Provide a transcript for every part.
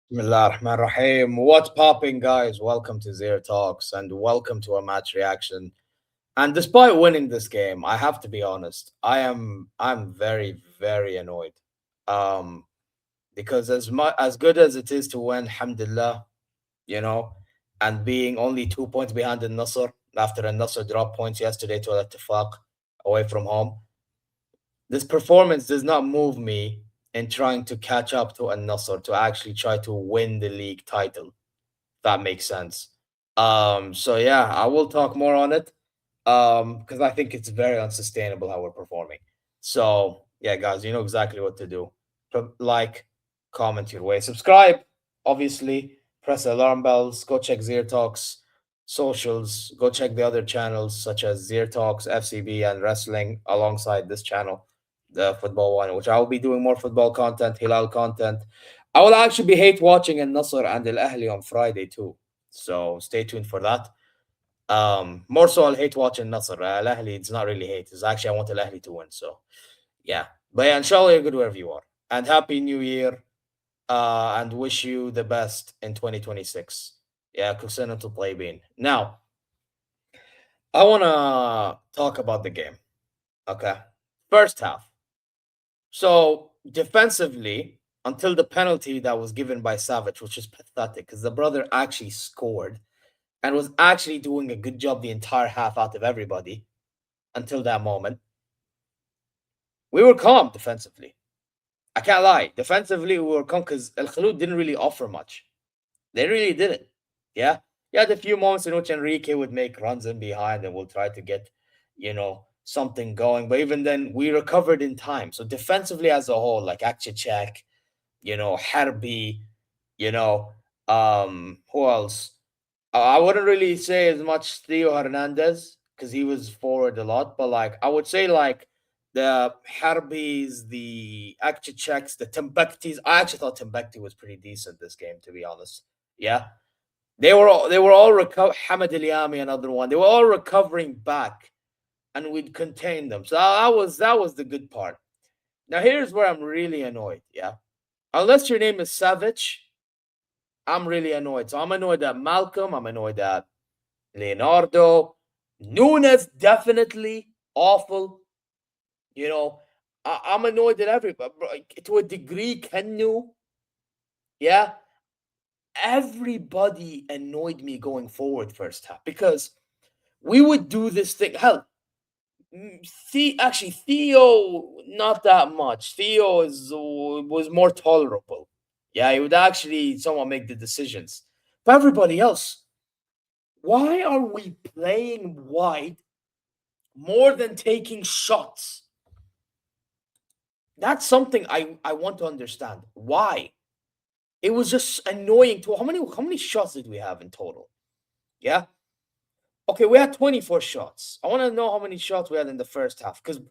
Bismillah Rahman Rahim. What's popping, guys? Welcome to ZeerTalks and welcome to a match reaction. And despite winning this game, I have to be honest, I'm very, very annoyed. Um, because as good as it is to win, alhamdulillah, you know, and being only 2 points behind the Nasr after the Nasr dropped points yesterday to Al Ittifaq away from home, this performance does not move me in trying to catch up to Al Nasr to actually try to win the league title. That makes sense. So yeah, I will talk more on it. Because I think it's very unsustainable how we're performing. So yeah, guys, you know exactly what to do. Like, comment your way, subscribe, obviously, press the alarm bells, go check ZeerTalks socials, go check the other channels such as ZeerTalks FCB and wrestling alongside this channel, the football one, which I will be doing more football content, Hilal content. I will actually be hate watching Al Nasr and Al Ahli on Friday too. So stay tuned for that. More so, I'll hate watching Nasr. Al Ahly, it's not really hate. It's actually I want Al Ahly to win. So, yeah. But yeah, inshallah, you're good wherever you are. And happy New Year. And wish you the best in 2026. Yeah, Kusana to play bean. Now, I want to talk about the game. Okay. First half. So, defensively, until the penalty that was given by Savage, which is pathetic because the brother actually scored and was actually doing a good job the entire half out of everybody until that moment. We were calm defensively. I can't lie. Defensively, we were calm because Al Kholood didn't really offer much. They really didn't. Yeah. You had a few moments in which Enrique would make runs in behind and we'll try to get, something going. But even then, we recovered in time. So defensively as a whole, like Akchechek, Harbi, you know, who else? I wouldn't really say as much Theo Hernandez because he was forward a lot, but like I would say like the Harbis, the Akchicheks, the Timbuktis. I actually thought Timbuktu was pretty decent this game, to be honest. Yeah, they were all Hamad Eliami, another one. They were all recovering back, and we'd contain them. So that was the good part. Now here's where I'm really annoyed. Yeah, unless your name is Savage, I'm really annoyed. So I'm annoyed at Malcolm. I'm annoyed at Leonardo. Nunes, definitely awful. I'm annoyed at everybody. To a degree, Kenu. Yeah. Everybody annoyed me going forward first half because we would do this thing. Hell, actually, Theo, not that much. Theo was more tolerable. Yeah, he would actually somewhat make the decisions. But everybody else, why are we playing wide more than taking shots? That's something I want to understand. Why? It was just annoying to how many shots did we have in total? Yeah. Okay, we had 24 shots. I want to know how many shots we had in the first half because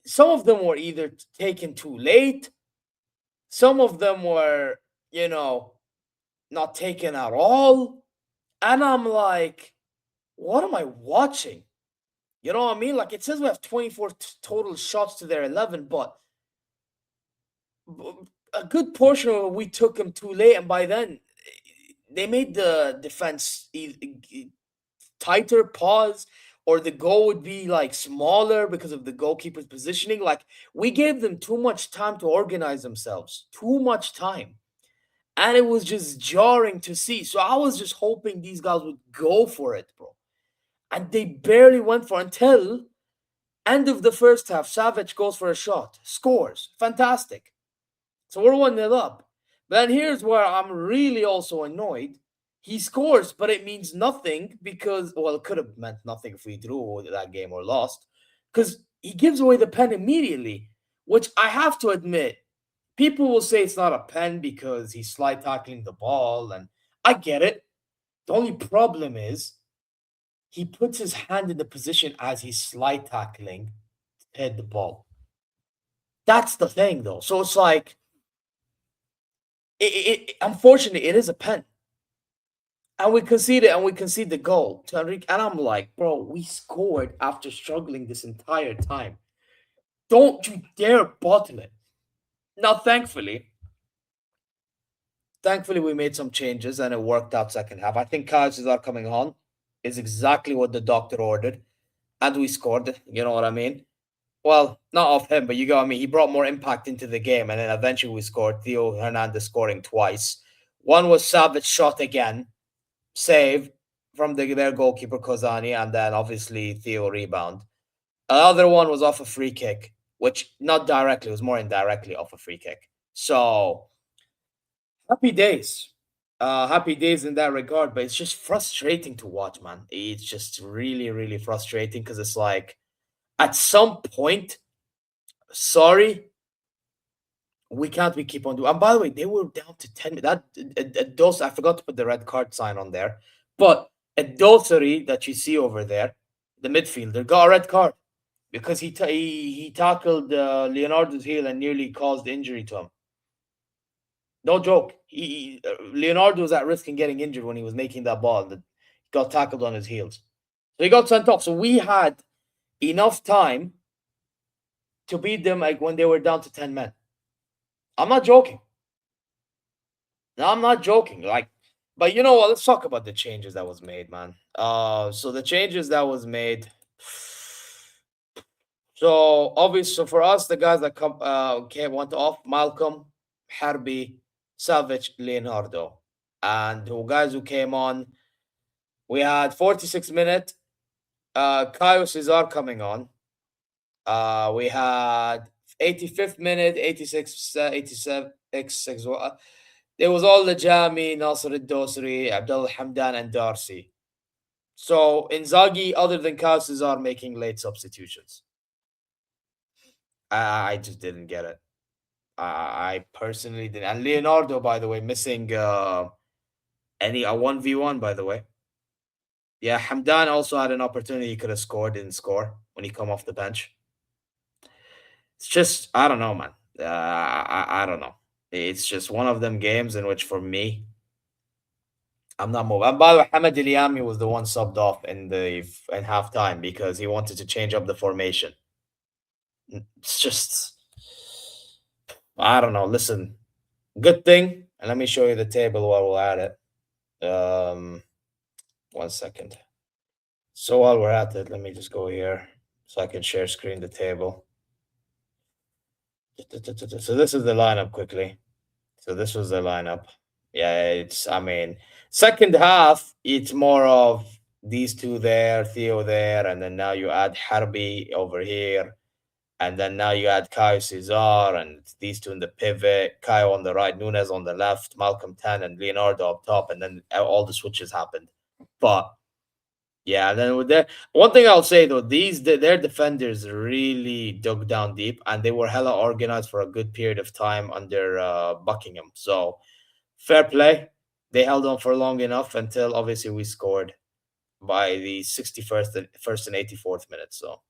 some of them were either taken too late, some of them were, not taken at all. And I'm like, what am I watching? You know what I mean? Like it says we have 24 total shots to their 11, but a good portion of it we took them too late, and by then they made the defense tighter, pause, or the goal would be like smaller because of the goalkeeper's positioning. Like we gave them too much time to organize themselves, too much time. And it was just jarring to see. So I was just hoping these guys would go for it, bro. And they barely went for it until end of the first half. Savage goes for a shot, scores. Fantastic. So we're 1-0 up. But then here's where I'm really also annoyed. He scores, but it means nothing because, well, it could have meant nothing if we drew that game or lost. Because he gives away the pen immediately, which I have to admit, people will say it's not a pen because he's slide tackling the ball, and I get it. The only problem is he puts his hand in the position as he's slide tackling to hit the ball. That's the thing, though. So it's like, unfortunately, it is a pen. And we conceded, and we conceded the goal to Enrique. And I'm like, bro, we scored after struggling this entire time. Don't you dare bottle it. Now, thankfully, we made some changes and it worked out second half. I think Kyle Cesar coming on is exactly what the doctor ordered, and we scored. You know what I mean? Well, not off him, but you got me. He brought more impact into the game, and then eventually we scored. Theo Hernandez scoring twice. One was Savage shot again, save from their goalkeeper Kozani, and then obviously Theo rebound. Another one was off a free kick, which not directly, it was more indirectly off a free kick. So happy days. Happy days in that regard, but it's just frustrating to watch, man. It's just really, really frustrating because it's like at some point, sorry, we can't be keep on doing. And by the way, they were down to 10. Those I forgot to put the red card sign on there, but a Dosari that you see over there, the midfielder, got a red card because he tackled Leonardo's heel and nearly caused injury to him. No joke. Leonardo was at risk in getting injured when he was making that ball. That got tackled on his heels, so he got sent off. So we had enough time to beat them like when they were down to 10 men. I'm not joking. No, I'm not joking. Like, but you know what? Let's talk about the changes that was made, man. So the changes that was made. So obviously, so for us, the guys that went off: Malcolm, Harbi, Savage, Leonardo, and the guys who came on. We had 46 minute. Caio Cesar coming on. We had 85th minute, 86, 87, 86. There was all the Jami, Nasser al-Dosri, Abdullah Hamdan, and Darcy. So Inzaghi, other than Caio Cesar, making late substitutions. I just didn't get it. I personally didn't. And Leonardo, by the way, missing any a 1v1, by the way. Yeah, Hamdan also had an opportunity he could have scored, didn't score when he come off the bench. It's just I don't know, man. I don't know. It's just one of them games in which, for me, I'm not moving. And by the way, Hamad Eliami was the one subbed off in halftime because he wanted to change up the formation. It's just I don't know. Listen, good thing, and let me show you the table while we're at it. 1 second. So while we're at it, let me just go here so I can share screen the table. So this is the lineup quickly. So this was the lineup. Yeah, I mean, second half, it's more of these two there, Theo there, and then now you add Harbi over here, and then now you add Caio Cesar, and these two in the pivot, Caio on the right, Nunes on the left, Malcolm 10, and Leonardo up top, and then all the switches happened. But yeah, and then with that, one thing I'll say though, their defenders really dug down deep, and they were hella organized for a good period of time under Buckingham. So fair play. They held on for long enough until obviously we scored by the 61st and first and 84th minute. So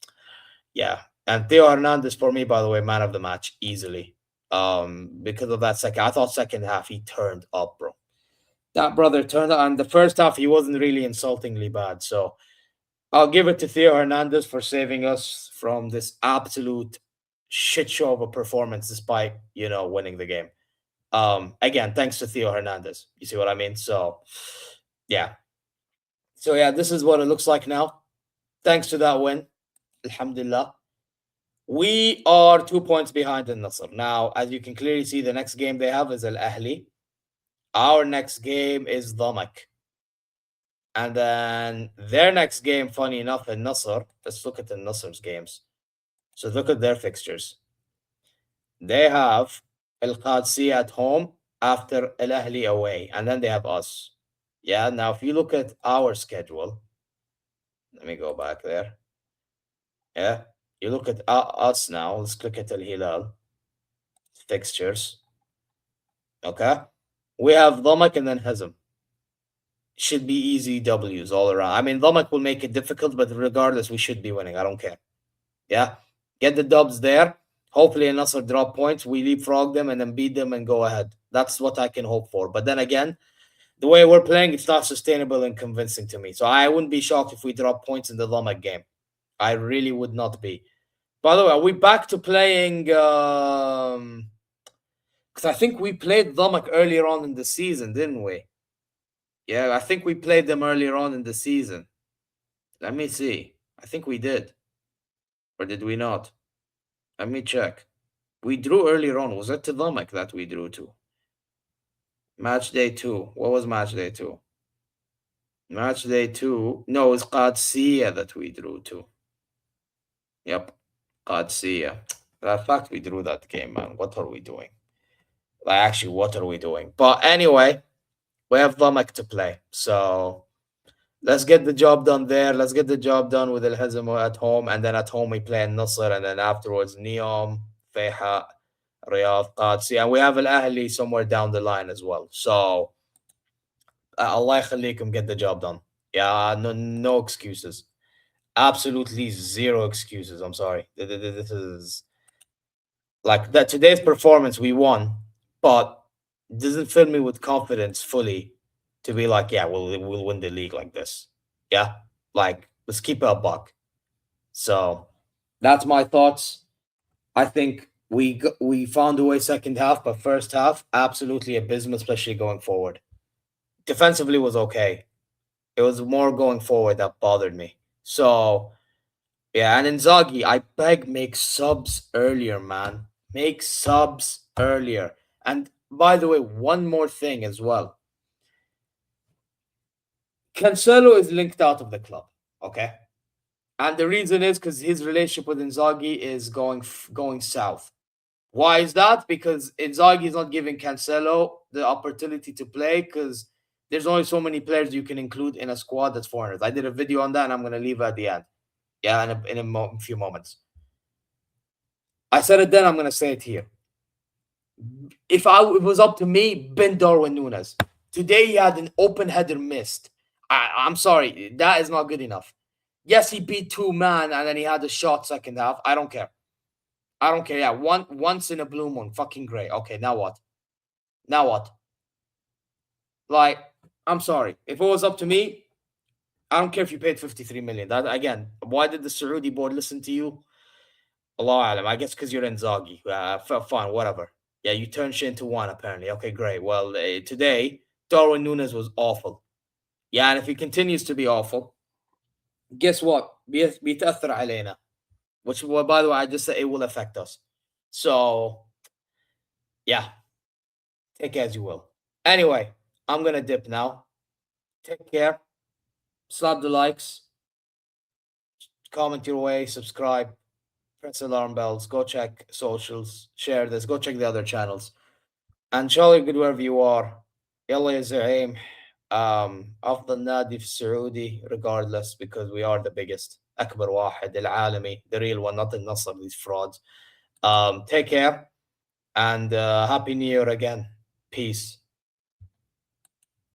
yeah. And Theo Hernandez for me, by the way, man of the match easily. Because of that second, I thought second half he turned up, bro. That brother turned up. And the first half he wasn't really insultingly bad. So I'll give it to Theo Hernandez for saving us from this absolute shit show of a performance, despite winning the game. Again, thanks to Theo Hernandez. You see what I mean? So, yeah. So yeah, this is what it looks like now. Thanks to that win, Alhamdulillah. We are 2 points behind in Nasr. Now, as you can clearly see, the next game they have is Al Ahli. Our next game is Dhamak. And then their next game, funny enough, in Nasr, let's look at the Nasr's games. So look at their fixtures. They have Al Qadsi at home after Al Ahli away, and then they have us. Yeah, now if you look at our schedule, let me go back there. Yeah, you look at us now. Let's click at Al Hilal fixtures. Okay, we have Dhamak and then Hazm. Should be easy W's all around. I mean, Dhamak will make it difficult, but regardless, we should be winning. I don't care. Yeah, get the dubs there. Hopefully, Nasser drop points. We leapfrog them and then beat them and go ahead. That's what I can hope for. But then again, The way we're playing, it's not sustainable and convincing to me. So I wouldn't be shocked if we drop points in the Lamak game. I really would not be. By the way, are we back to playing? Because I think we played Lamak earlier on in the season, didn't we? Yeah, I think we played them earlier on in the season. Let me see. I think we did. Or did we not? Let me check. We drew earlier on. Was it to Lamak that we drew to? Match day 2. What was match day 2? Match day 2. No, it was Qadsiya that we drew to. Yep. Qadsiya. The fact we drew that game, man. What are we doing? Like, actually, what are we doing? But anyway, we have Lamak to play. So let's get the job done there. Let's get the job done with Al Hazm at home. And then at home, we play Nasr. And then afterwards, Neom, Feha, Riyadh, Qadsi. And we have Al Ahli somewhere down the line as well. So Allah yakhalikum, get the job done. Yeah, no excuses. Absolutely zero excuses. I'm sorry. This is like that. Today's performance, we won, but it doesn't fill me with confidence fully to be like, yeah, we'll win the league like this. Yeah, like let's keep it a buck. So that's my thoughts. I think we found a way second half, but first half absolutely abysmal, especially going forward. Defensively was okay. It was more going forward that bothered me. So yeah, and Inzaghi, I beg, make subs earlier, man. Make subs earlier. And by the way, one more thing as well. Cancelo is linked out of the club, okay? And the reason is because his relationship with Inzaghi is going south. Why is that? Because Inzaghi is not giving Cancelo the opportunity to play because there's only so many players you can include in a squad that's foreigners. I did a video on that, and I'm going to leave it at the end. Yeah, in a few moments. I said it then, I'm going to say it here. If it was up to me, Ben Darwin Nunes. Today he had an open header missed. I'm sorry, that is not good enough. Yes, he beat two man and then he had a shot second half. I don't care. I don't care. Yeah, once in a blue moon, fucking great. Okay, now what? Now what? Like, I'm sorry. If it was up to me, I don't care if you paid 53 million. That again, why did the Saudi board listen to you? Allah alam. I guess because you're in Zaghi. Fine, whatever. Yeah, you turned shit into one, apparently. Okay, great. Well, today, Darwin Nunes was awful. Yeah, and if he continues to be awful, guess what? بيتأثر علينا. Which, well, by the way, I just said it will affect us. So, yeah, take it as you will. Anyway, I'm going to dip now. Take care. Slap the likes. Comment your way. Subscribe. Press alarm bells. Go check socials. Share this. Go check the other channels. And شاء good wherever you are. يلا يا زعيم. أفضل نادي في السعودي regardless because we are the biggest. أكبر واحد العالمي. The real one, not the Nasr, these frauds. Take care and happy new year again. Peace.